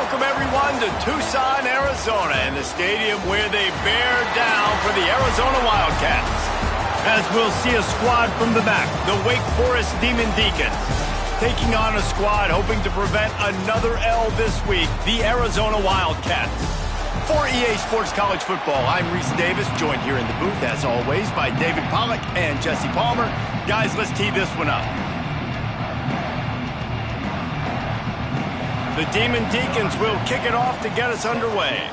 Welcome, everyone, to Tucson, Arizona, and the stadium where they bear down for the Arizona Wildcats. As we'll see a squad from the back, the Wake Forest Demon Deacons, taking on a squad hoping to prevent another L this week, the Arizona Wildcats. For EA Sports College Football, I'm Reese Davis, joined here in the booth, as always, by David Pollack and Jesse Palmer. Guys, let's tee this one up. The Demon Deacons will kick it off to get us underway.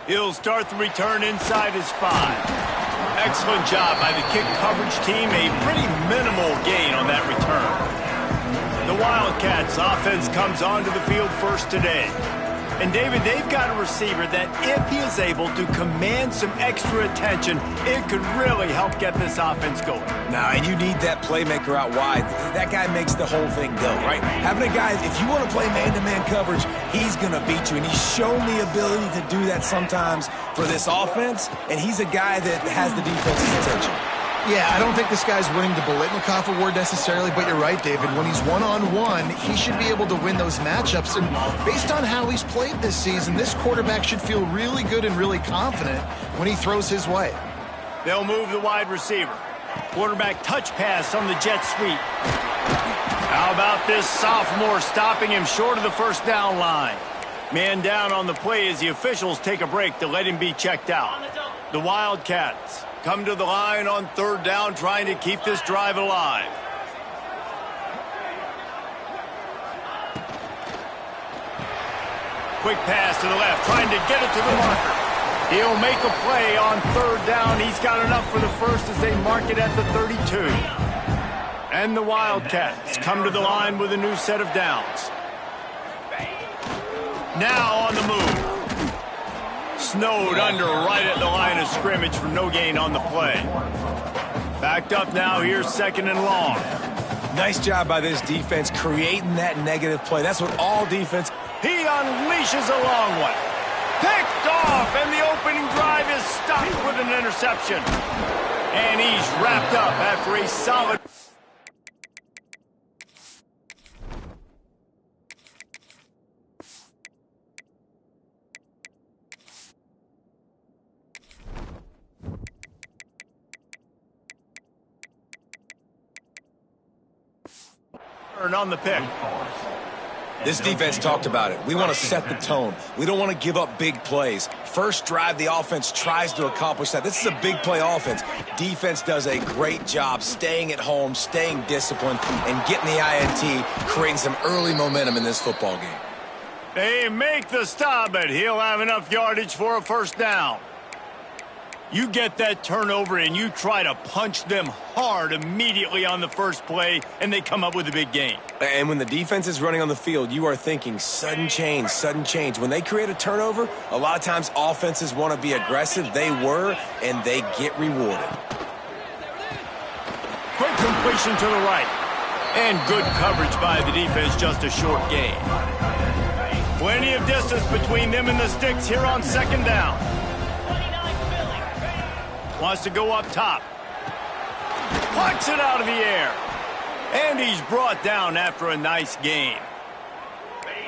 He'll start the return inside his 5. Excellent job by the kick coverage team. A pretty minimal gain on that return. The Wildcats offense comes onto the field first today. And, David, they've got a receiver that if he is able to command some extra attention, it could really help get this offense going. Now, and you need that playmaker out wide. That guy makes the whole thing go, right? Having a guy, if you want to play man-to-man coverage, he's going to beat you. And he's shown the ability to do that sometimes for this offense. And he's a guy that has the defense's attention. Yeah, I don't think this guy's winning the Bolitnikoff Award necessarily, but you're right, David. When he's one-on-one, he should be able to win those matchups. And based on how he's played this season, this quarterback should feel really good and really confident when he throws his way. They'll move the wide receiver. Quarterback touch pass on the jet sweep. How about this sophomore stopping him short of the first down line? Man down on the play as the officials take a break to let him be checked out. The Wildcats come to the line on third down, trying to keep this drive alive. Quick pass to the left, trying to get it to the marker. He'll make a play on third down. He's got enough for the first as they mark it at the 32. And the Wildcats come to the line with a new set of downs. Now on the move. Snowed under right at the line of scrimmage for no gain on the play. Backed up now, here's second and long. Nice job by this defense creating that negative play. That's what all defense... He unleashes a long one. Picked off, and the opening drive is stopped with an interception. And he's wrapped up after a solid... on the pick. This defense talked about it. We want to set the tone. We don't want to give up big plays. First drive, the offense tries to accomplish that. This is a big play offense. Defense does a great job staying at home, staying disciplined, and getting the INT, creating some early momentum in this football game. They make the stop, but he'll have enough yardage for a first down. You get that turnover and you try to punch them hard immediately on the first play, and they come up with a big gain. And when the defense is running on the field, you are thinking sudden change, sudden change. When they create a turnover, a lot of times offenses want to be aggressive. They were, and they get rewarded. Quick completion to the right. And good coverage by the defense, just a short gain. Plenty of distance between them and the sticks here on second down. Wants to go up top. Plucks it out of the air. And he's brought down after a nice gain.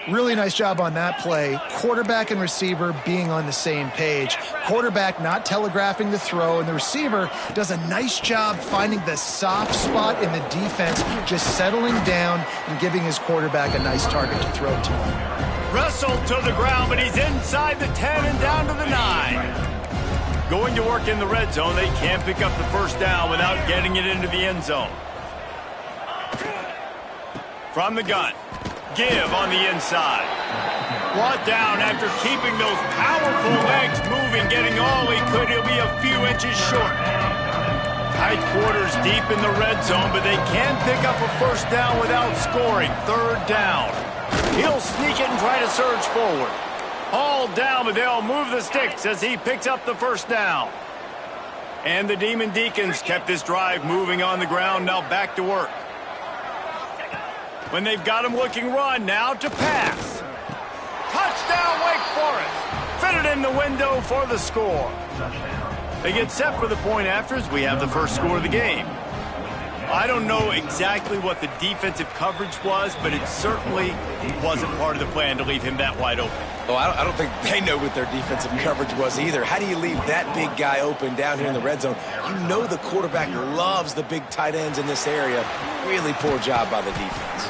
Really nice job on that play. Quarterback and receiver being on the same page. Quarterback not telegraphing the throw, and the receiver does a nice job finding the soft spot in the defense, just settling down and giving his quarterback a nice target to throw to. Wrestled to the ground, but he's inside the 10 and down to the 9. Going to work in the red zone, they can't pick up the first down without getting it into the end zone. From the gun, give on the inside. Brought down after keeping those powerful legs moving, getting all he could. He'll be a few inches short. Tight quarters deep in the red zone, but they can pick up a first down without scoring. Third down. He'll sneak it and try to surge forward. All down, but they'll move the sticks as he picks up the first down. And the Demon Deacons kept this drive moving on the ground, now back to work. When they've got him looking run, now to pass. Touchdown, Wake Forest. Fitted in the window for the score. They get set for the point after as we have the first score of the game. I don't know exactly what the defensive coverage was, but it certainly wasn't part of the plan to leave him that wide open. Well, I don't think they know what their defensive coverage was either. How do you leave that big guy open down here in the red zone? You know the quarterback loves the big tight ends in this area. Really poor job by the defense.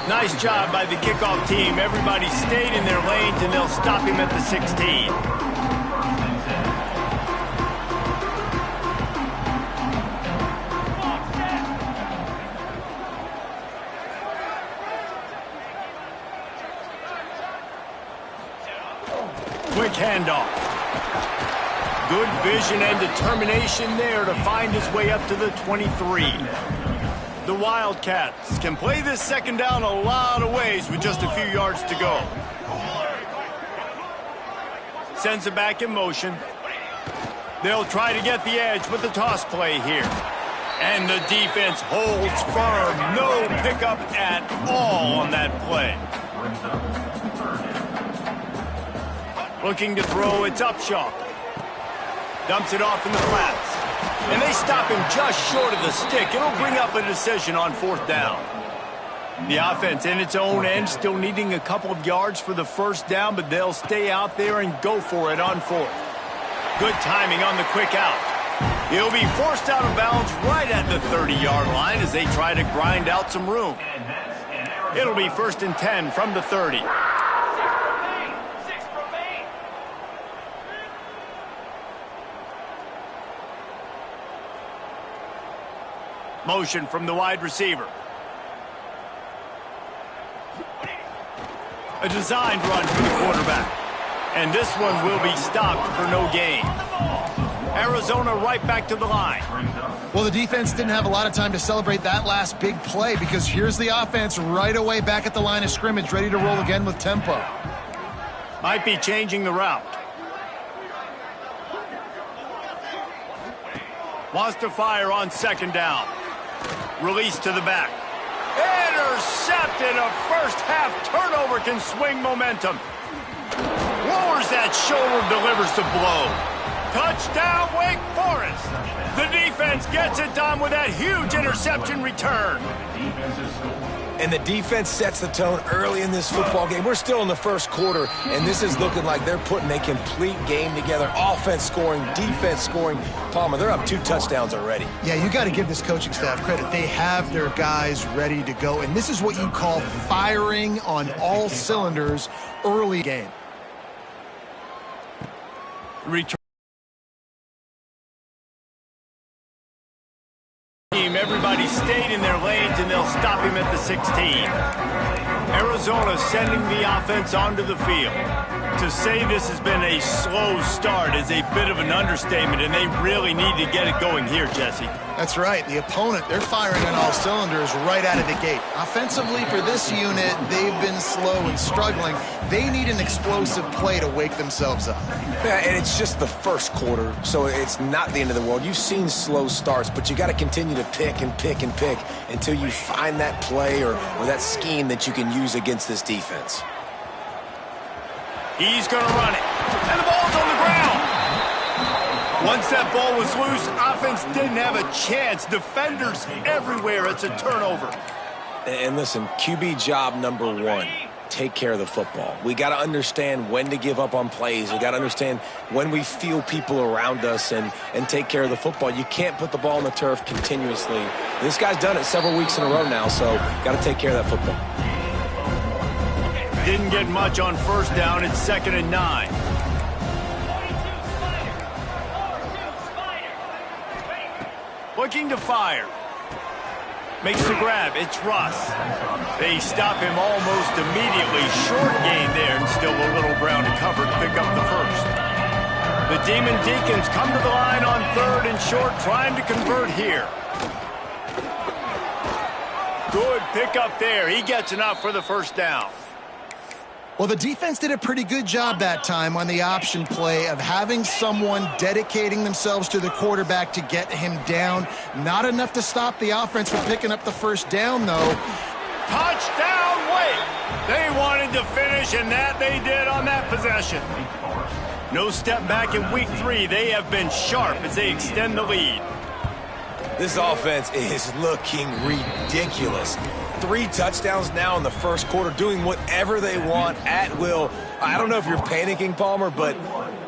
Nice job by the kickoff team. Everybody stayed in their lanes, and they'll stop him at the 16. Quick handoff. Good vision and determination there to find his way up to the 23. The Wildcats can play this second down a lot of ways with just a few yards to go. Sends it back in motion. They'll try to get the edge with the toss play here. And the defense holds firm. No pickup at all on that play. Looking to throw, it's Upshaw. Dumps it off in the flats. And they stop him just short of the stick. It'll bring up a decision on 4th down. The offense in its own end still needing a couple of yards for the first down, but they'll stay out there and go for it on 4th. Good timing on the quick out. He'll be forced out of bounds right at the 30-yard line as they try to grind out some room. It'll be 1st and 10 from the 30. Motion from the wide receiver. A designed run for the quarterback. And this one will be stopped for no gain. Arizona right back to the line. Well, the defense didn't have a lot of time to celebrate that last big play because here's the offense right away back at the line of scrimmage, ready to roll again with tempo. Might be changing the route. Wants to fire on 2nd down. Release to the back. Intercepted. A first-half turnover can swing momentum. Lowers that shoulder, delivers the blow. Touchdown, Wake Forest. The defense gets it done with that huge interception return. And the defense sets the tone early in this football game. We're still in the first quarter, and this is looking like they're putting a complete game together. Offense scoring, defense scoring. Palmer, they're up 2 touchdowns already. Yeah, you got to give this coaching staff credit. They have their guys ready to go, and this is what you call firing on all cylinders early game. Return. Everybody stayed in their lanes, and they'll stop him at the 16. Arizona sending the offense onto the field. To say this has been a slow start is a bit of an understatement, and they really need to get it going here, Jesse. That's right. The opponent, they're firing on all cylinders right out of the gate. Offensively, for this unit, they've been slow and struggling. They need an explosive play to wake themselves up. Yeah, and it's just the first quarter, so it's not the end of the world. You've seen slow starts, but you got to continue to pick and pick and pick until you find that play or that scheme that you can use against this defense. He's going to run it, and the ball's on the ground. Once that ball was loose, offense didn't have a chance. Defenders everywhere. It's a turnover. And listen, QB job number 1, take care of the football. We got to understand when to give up on plays. We got to understand when we feel people around us and take care of the football. You can't put the ball on the turf continuously. This guy's done it several weeks in a row now, so got to take care of that football. Didn't get much on 1st down. It's 2nd and 9. Looking to fire. Makes the grab. It's Russ. They stop him almost immediately. Short gain there, and still a little ground to cover to pick up the first. The Demon Deacons come to the line on 3rd and short, trying to convert here. Good pickup there. He gets enough for the 1st down. Well, the defense did a pretty good job that time on the option play of having someone dedicating themselves to the quarterback to get him down. Not enough to stop the offense from picking up the 1st down, though. Touchdown, Wake! They wanted to finish, and that they did on that possession. No step back in week 3. They have been sharp as they extend the lead. This offense is looking ridiculous. 3 touchdowns now in the first quarter, doing whatever they want at will. I don't know if you're panicking, Palmer, but,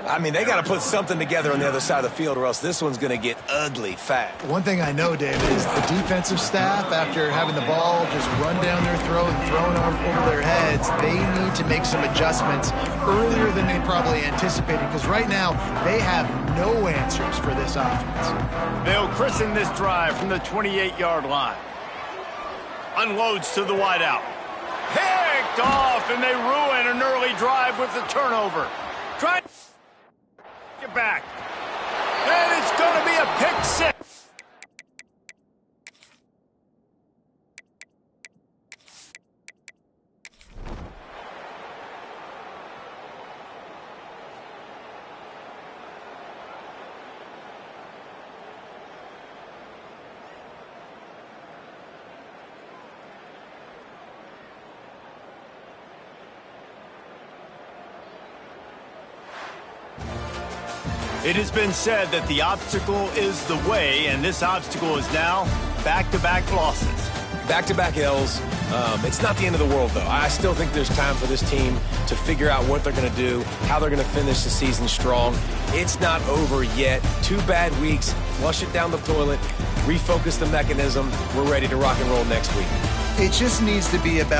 I mean, they got to put something together on the other side of the field or else this one's going to get ugly fast. One thing I know, David, is the defensive staff, after having the ball just run down their throat and thrown over their heads, they need to make some adjustments earlier than they probably anticipated, because right now they have no answers for this offense. They'll christen this drive from the 28-yard line. Unloads to the wideout. Picked off, and they ruin an early drive with the turnover. Try to get back. And it's going to be a pick six. It has been said that the obstacle is the way, and this obstacle is now back-to-back losses. Back-to-back L's. It's not the end of the world, though. I still think there's time for this team to figure out what they're going to do, how they're going to finish the season strong. It's not over yet. 2 bad weeks. Flush it down the toilet. Refocus the mechanism. We're ready to rock and roll next week. It just needs to be about